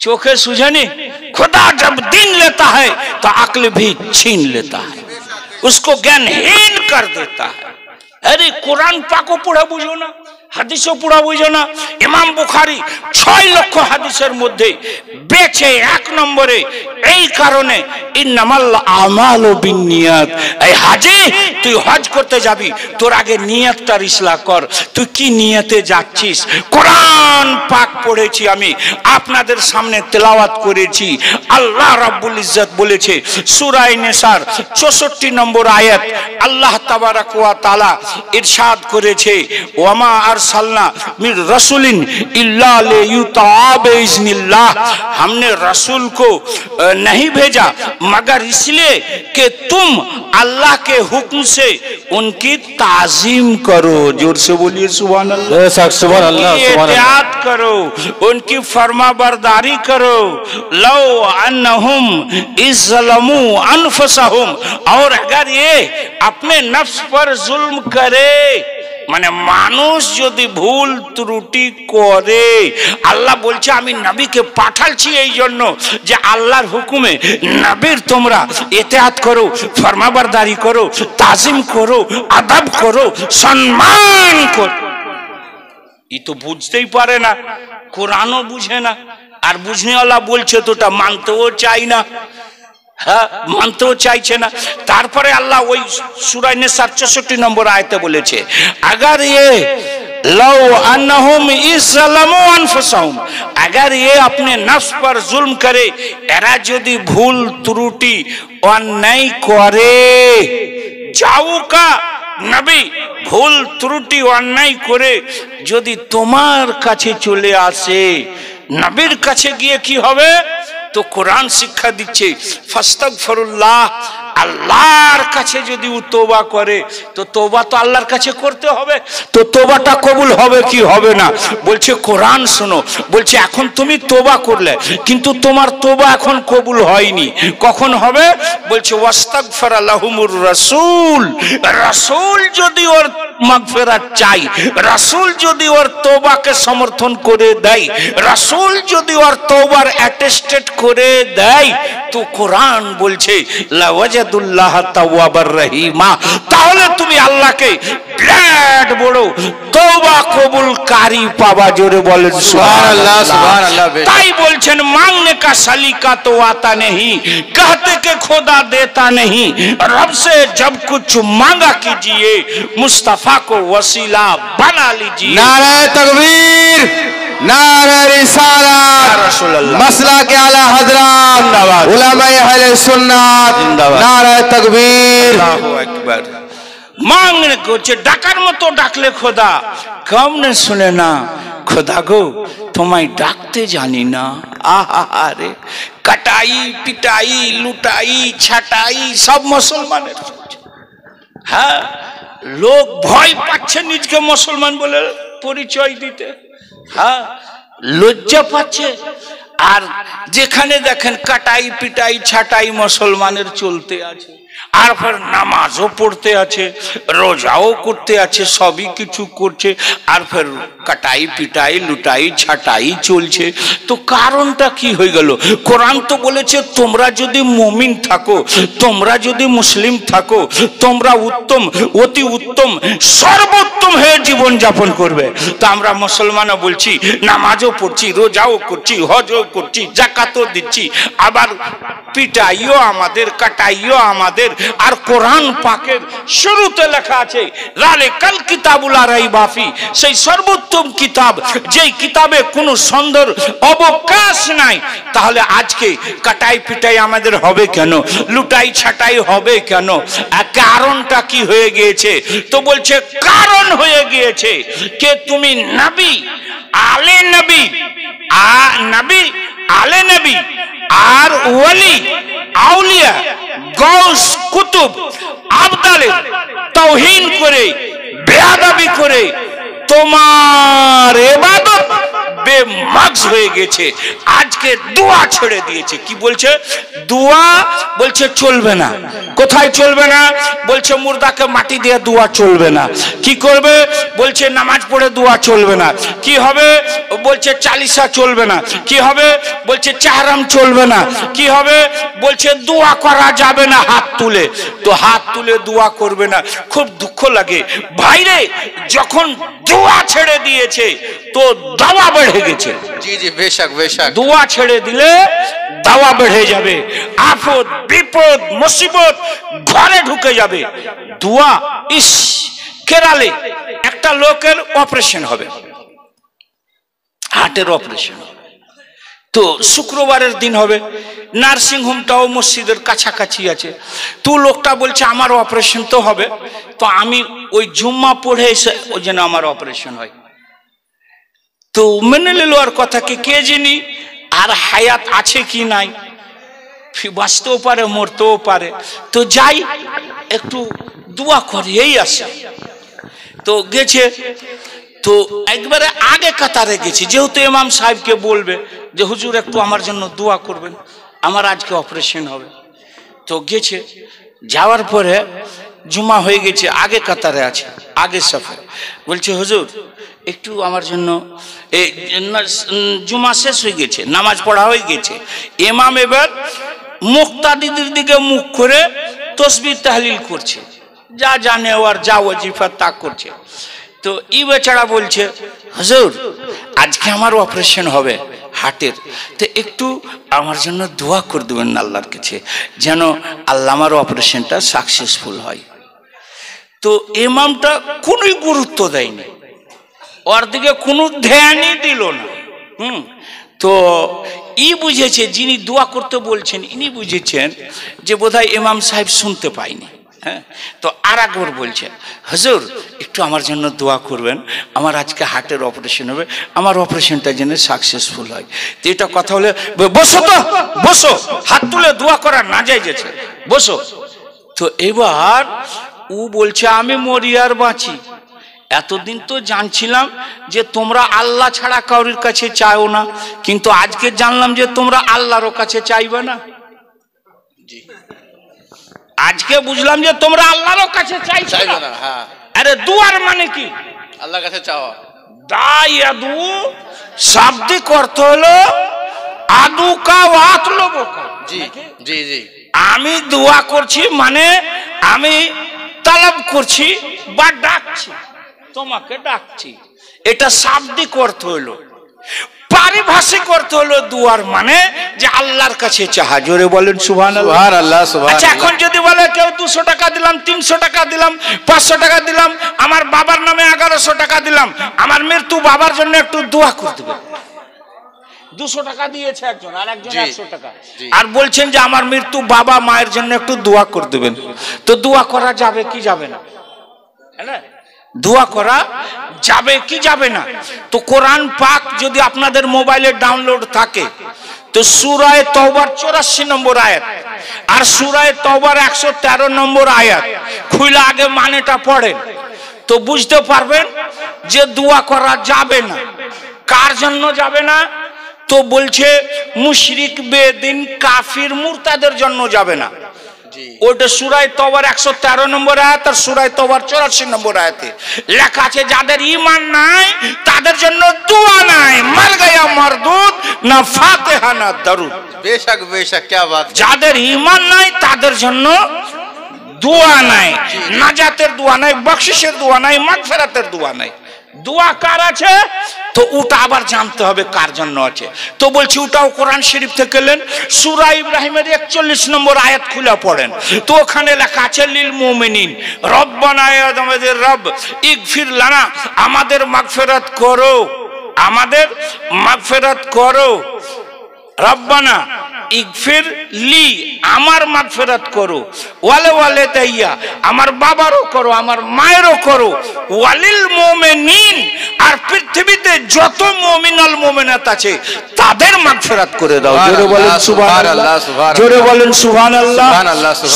Speaker 1: चोखे सूझे नहीं। खुदा जब दिन लेता है तो अक्ल भी छीन लेता है, उसको ज्ञानहीन कर देता है। अरे कुरान पाको पढ़ा बुझो ना, হাদিসও পুরা বুঝো না। ইমাম বুখারী 6 লক্ষ হাদিসের মধ্যে বেচে 1 নম্বরে এই কারণে ইন্নামাল আমালু বিন্নিয়াত। এই হাজি তুই হজ করতে যাবি, তোর আগে নিয়তটা ইসলাহ কর, তুই কি নিয়তে যাচ্ছিস। কোরআন পাক পড়েছি আমি, আপনাদের সামনে তেলাওয়াত করেছি। আল্লাহ রাব্বুল ইজ্জত বলেছে সূরা নিসার 64 নম্বর আয়াত, আল্লাহ তাবারাক ওয়া তাআলা ইরশাদ করেছে ওয়ামা अरसलना मिन रसूलिन इल्ला लियुताअ बिइज़्निल्लाह, हमने रसूल को नहीं भेजा मगर इसलिए कि तुम अल्लाह के हुक्म से उनकी ताज़ीम करो। जोर से बोलिए सुभान अल्लाह, सुभान अल्लाह, इत्यात करो, उनकी फरमाबरदारी करो। लो अन्नहुम इज़्ज़लमू अनफुसहुम, और अगर ये अपने नफ्स पर जुल्म करे, মানে মানুষ যদি ভুল ত্রুটি করে, আল্লাহ বলছে আমি নবীকে পাঠালছি এই জন্য যে আল্লাহর হুকুমে নবীর তোমরা ইতাআত করো, ফরমাবরদারি করো, তাজিম করো, আদব করো, সম্মান করো। ই তো বুঝতেই পারে না, কোরআনও বুঝে না, আর বুঝনেওয়ালা বলছে তো ওটা মানতেও চাই না, হ্যাঁ মানতেও চাইছে না। তারপরে আল্লাহ ওই সূরা নিসার 64 নম্বর আয়াতে বলেছে अगर ये लौ अन्नहुम इज़्ज़लमू अनफुसहुम, अगर ये अपने नफ्स पर जुल्म करे, एरा यदि भूल त्रुटि अन्याय करे, जाऊ का नबी ভুল ত্রুটি অন্যায় করে যদি তোমার কাছে চলে আসে, নবীর কাছে গিয়ে কি হবে? তো কোরআন শিক্ষা দিচ্ছে ফাস্তাগফিরুল্লাহ, আল্লাহর কাছে যদি তওবা করে, তো তওবা তো আল্লাহর কাছে করতে হবে, তো তওবাটা কবুল হবে কি হবে না? বলছে কোরআন শোনো, বলছে এখন তুমি তওবা করলে কিন্তু তোমার তওবা এখন কবুল হয়নি, কখন হবে? বলছে ওয়াস্তাগফারা লাহুমুর রাসূল, রাসূল যদি ওর মাগফিরাত চাই, রাসূল যদি ওর তওবাকে সমর্থন করে দেয়, রাসূল যদি ওর তওবার অ্যাটেস্টেড করে দেয়, তো কোরআন বলছে লাওয়াজাদুল্লাহ তাওয়াবার রহিমা, তাহলে তুমি আল্লাহকে বিরাট বড় তওবা কবুলকারী পাবা। জোরে বলেন সুবহানাল্লাহ সুবহানাল্লাহ। তাই বলছেন মাंगने का सलीका तो आता नहीं, कहते के खुदा देता नहीं, रब से जब कुछ मांगा कीजिए, मुस्तफा को वसीला बना लीजिए।
Speaker 2: नारे तकबीर, नारे रिसालत, मसला के आला हजरात, उलमाए अहले सुन्नत, नारे तकबीर।
Speaker 1: अल्लाहु अकबर। मांगने को डाकार मतो डाकले खुदा कम ने सुने ना, खुदा गो तुम्हें डाकते जानी ना। आहारे कटाई पिटाई लुटाई छटाई सब मुसलमाনের। হ্যাঁ, লোক ভয় পাচ্ছে নিজকে মুসলমান বলে পরিচয় দিতে, হ্যাঁ লজ্জা পাচ্ছে। আর যেখানে দেখেন কাটাই পিটাই ছাটাই মুসলমানের চলতে আছে, আর ফের নামাজও পড়তে আছে, রোজাও করতে আছে, সবই কিছু করছে, আর ফের কাটাই পিটাই লুটাই ছাটাই চলছে। তো কারণটা কি হয়ে গেল? কোরআন তো বলেছে তোমরা যদি মুমিন থাকো, তোমরা যদি মুসলিম থাকো, তোমরা উত্তম অতি উত্তম সর্বোত্তম হয়ে জীবন যাপন করবে। তো আমরা মুসলমানও বলছি, নামাজও পড়ছি, রোজাও করছি, হজও করছি, যাকাতও দিচ্ছি, আবার পিটাইও আমাদের, কাটাইও আমাদের। আর কোরআন পাকের শুরুতে লেখা আছে যালিকাল কিতাবুল লা রাইবা ফি, সেই সর্বোত্তম কিতাব, যেই কিতাবে কোনো সন্দেহ অবকাশ নাই। তাহলে আজকে কাটাই পিটাই আমাদের হবে কেন? লুটাই ছাটাই হবে কেন? কারণটা কি হয়ে গিয়েছে? তো বলছে কারণ হয়ে গিয়েছে কে তুমি নবী আলে নবী, নবী আলে নবী আর ওয়ালি আউলিয়া গৌস কুতুব আবদালের তাওহীন করে বেয়াদবি করে তোমার ইবাদত বেমাগজ হয়ে গেছে। আজকে দোয়া ছেড়ে দিয়েছে। কি বলছে? দোয়া বলছে চলবে না। কোথায় চলবে না? বলছে মুর্দাকে মাটি দিয়ে দোয়া চলবে না। কি করবে? বলছে নামাজ পড়ে দোয়া চলবে না। কি হবে? বলছে চালিসা চলবে না। কি হবে? বলছে চাহরাম চলবে না। কি হবে? বলছে দোয়া করা যাবে না হাত তুলে। তো হাত তুলে দোয়া করবে না। খুব দুঃখ লাগে ভাইরে, যখন দোয়া ছেড়ে দিয়েছে তো দাওয়া বেড়ে গেছে।
Speaker 2: জি জি বেশক বেশক।
Speaker 1: দোয়া ছেড়ে দিলে দাওয়া বেড়ে যাবে, আফত বিপদ মুসিবত ঘরে ঢুকে যাবে। দোয়া ইস কেরালে একটা লোকের অপারেশন হবে, হার্টের অপারেশন। তো শুক্রবারের দিন হবে, নার্সিং হোমটাও মসজিদের কাছাকাছি আছে। তো লোকটা বলছে আমার অপারেশন তো হবে, তো আমি ওই জুম্মা পড়ে এসে ওই জন্য আমার অপারেশন হয়। তো মেনে নিল আর কথা কি কে জানি আর হায়াত আছে কি নাই, বাঁচতেও পারে মরতেও পারে। তো যাই একটু দোয়া করি এই আসে। তো গেছে, তো একবারে আগে কাতারে গেছি, যেহেতু ইমাম সাহেবকে বলবে যে হুজুর একটু আমার জন্য দোয়া করবেন, আমার আজকে অপারেশন হবে। তো গেছে, যাওয়ার পরে জুমা হয়ে গেছে, আগে কাতারে আছে, আগে সফে। বলছে হুজুর একটু আমার জন্য, জুমা শেষ হয়ে গেছে, নামাজ পড়া হয়ে গেছে, ইমাম এবার মুক্তাদিদের দিকে মুখ করে তসবিহ তাহলিল করছে, যা জানে আর যা ওয়াজিফা তা করছে। তো ই বেচারা বলছে হুজুর আজকে আমার অপারেশন হবে হার্টের, তো একটু আমার জন্য দোয়া করে দেবেন আল্লাহর কাছে যেন আল্লাহ আমার অপারেশনটা সাকসেসফুল হয়। তো ইমামটা কোনোই গুরুত্ব দেয়নি, ওর দিকে কোনো ধ্যানই দিল না। তো বুঝেছে, যিনি দোয়া করতে বলছেন ইনি বুঝেছেন যে বোধহয় ইমাম সাহেব শুনতে পায়নি। হ্যাঁ, তো আর একবার বলছে, হুজুর একটু আমার জন্য দোয়া করবেন, আমার আজকে হার্টের অপারেশন হবে, আমার অপারেশনটা যেন সাকসেসফুল হয়। তো এটা কথা হলে বসো, তো বসো, হাত তুলে দোয়া করার না যাইছে, বসো। তো এবার ও বলছে আমি মরি আর বাঁচি, এতদিন তো জানছিলাম যে তোমরা আল্লাহ ছাড়া কারোর কাছে চাও না, কিন্তু আজকে জানলাম যে তোমরা আল্লাহর কাছে চাইবে না। আজকে বুঝলাম যে তোমরা আল্লাহর কাছে চাইবে না।
Speaker 2: হ্যাঁ,
Speaker 1: আরে দুয়ার মানে কি?
Speaker 2: আল্লাহর কাছে চাওয়া।
Speaker 1: দায়াদু শাব্দিক অর্থ হলো আদু কা ওয়াত লোবো কা।
Speaker 2: জি জি জি,
Speaker 1: আমি দোয়া করছি মানে আমি তালাব করছি বা ডাকছি, তোমাকে ডাকছি, এটা শাব্দিক অর্থ হলো। পারিভাষিক অর্থ হলো দুয়ার মানে যে আল্লাহর কাছে চাহা। জোরে বলেন সুবহানাল্লাহ।
Speaker 2: সুবহানাল্লাহ, সুবহানাল্লাহ।
Speaker 1: আচ্ছা, এখন যদি বলে কেউ 200 টাকা দিলাম, 300 টাকা দিলাম, 500 টাকা দিলাম, আমার বাবার নামে 1100 টাকা দিলাম, আমার মৃত্যু বাবার জন্য একটু দোয়া করে দেবে। 200 টাকা দিয়েছে একজন, আর একজন 100 টাকা, আর বলছেন যে আমার মৃত্যু বাবা মায়ের জন্য একটু দোয়া করে দেবেন। তো দোয়া করা যাবে কি যাবে না? হ্যাঁ, দোয়া করা যাবে কি যাবে না? তো কোরআন পাক যদি আপনাদের মোবাইলে ডাউনলোড থাকে তো সূরা তাওবার 84 নম্বর আয়াত আর সূরা তাওবার 113 নম্বর আয়াত খুলে আগে মানেটা পড়েন, তো বুঝতে পারবেন যে দোয়া করা যাবে না। কার জন্য যাবে না? তো বলছে মুশরিক, বেদিন, কাফির, মুরতাদের জন্য যাবে না। ওটা সূরা তাওবার 113 নম্বর আয়াত আর সূরা তাওবার 84 নম্বর আয়াতে লেখা আছে যাদের ঈমান নাই তাদের জন্য দোয়া নাই, মার গায়া মারদুদ, না ফাতিহা না দরুদ।
Speaker 2: বেশক বেশক, কি বাত।
Speaker 1: যাদের ঈমান নাই তাদের জন্য দোয়া নাই, নাজাতের দোয়া নাই, বখশিশের দোয়া নাই, মাগফিরাতের দোয়া নাই। দোয়া কার আছে? তো ওটা আবার জানতে হবে কার জন্য আছে। তো বলছি ওটাও কোরআন শরীফ থেকে নেন, সূরা ইব্রাহিমের 41 নম্বর আয়াত খুলে পড়েন, তো ওখানে লেখা আছে লিল মুমিনিন রব্বানা ইয়া আমাদের রব ইগফির লানা, আমাদের মাগফিরাত করো, আমাদের মাগফিরাত করো। রব্বানা ইগফির লি, আমার মাগফিরাত করো, ওয়ালে ওয়ালে তাইয়া, আমার বাবারও করো, আমার মায়েরও করো, ওয়ালিল মুমিনিন, আর পৃথিবীতে যত মুমিন আল মুমিনাত আছে তাদের মাগফিরাত করে দাও। জোরে বলেন সুবহানাল্লাহ, জোরে বলেন সুবহানাল্লাহ।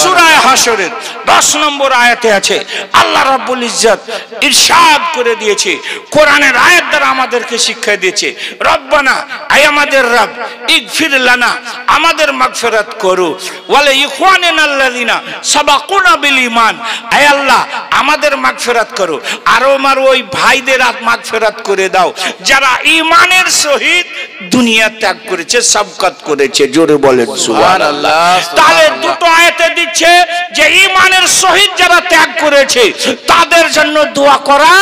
Speaker 1: সূরা হাশরের 10 নম্বর আয়াতে আছে আল্লাহ রাব্বুল ইজ্জত ইরশাদ করে দিয়েছে, কোরআনের আয়াত দ্বারা আমাদেরকে শিক্ষা দিয়েছে, রব্বানা, আয় আমাদের রব, ইগফির লানা, আমাদের মাগফিরাত করো, ওয়ালা ইখওয়ানিনা আল্লাযিনা সাবাকুনা বিল ঈমান, আয় আল্লাহ আমাদের মাগফিরাত করো, আর আমার ওই ভাইদের মাগফিরাত করে দাও যারা ঈমানের সহিত দুনিয়া ত্যাগ করেছে, সাবকাত করেছে। জোরে বলেন সুবহানাল্লাহ। তাহলে দুটো আয়াতে দিচ্ছে যে ঈমানের সহিত যারা ত্যাগ করেছে তাদের জন্য দোয়া করা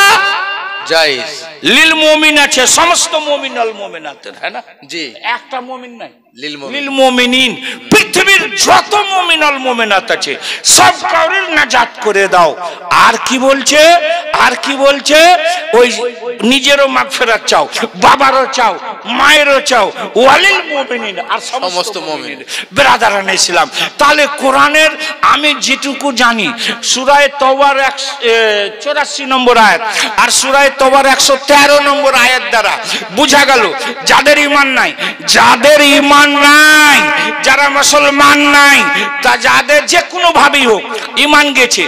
Speaker 2: জায়েজ।
Speaker 1: লিল মুমিন আছে, সমস্ত মুমিন আল মুমিনাতের, হ্যাঁ না?
Speaker 2: জি,
Speaker 1: একটা মুমিন নাই,
Speaker 2: লিল
Speaker 1: মুমিনিন, পৃথিবীর যত মুমিন আল মুমিনাত আছে সব কাউরির নাজাত করে দাও। আর কি বলছে? আর কি বলছে? ওই নিজেরও মাগফিরাত চাও, বাবারও চাও, মায়েরও চাও, ওয়ালিল মুমিনিন, আর সমস্ত মুমিন। ব্রাদারান ইসলাম, তাহলে কোরআনের আমি যেটুকু জানি সূরা তাওবার 84 নম্বর আয়াত আর সূরা তাওবার 113 নম্বর আয়াত দ্বারা বোঝা গেল যাদের ঈমান নাই, যাদের ঈমান নাই, যারা মুসলমান নাই, তা যাদের যে কোনো ভাবেই হোক ঈমান গেছে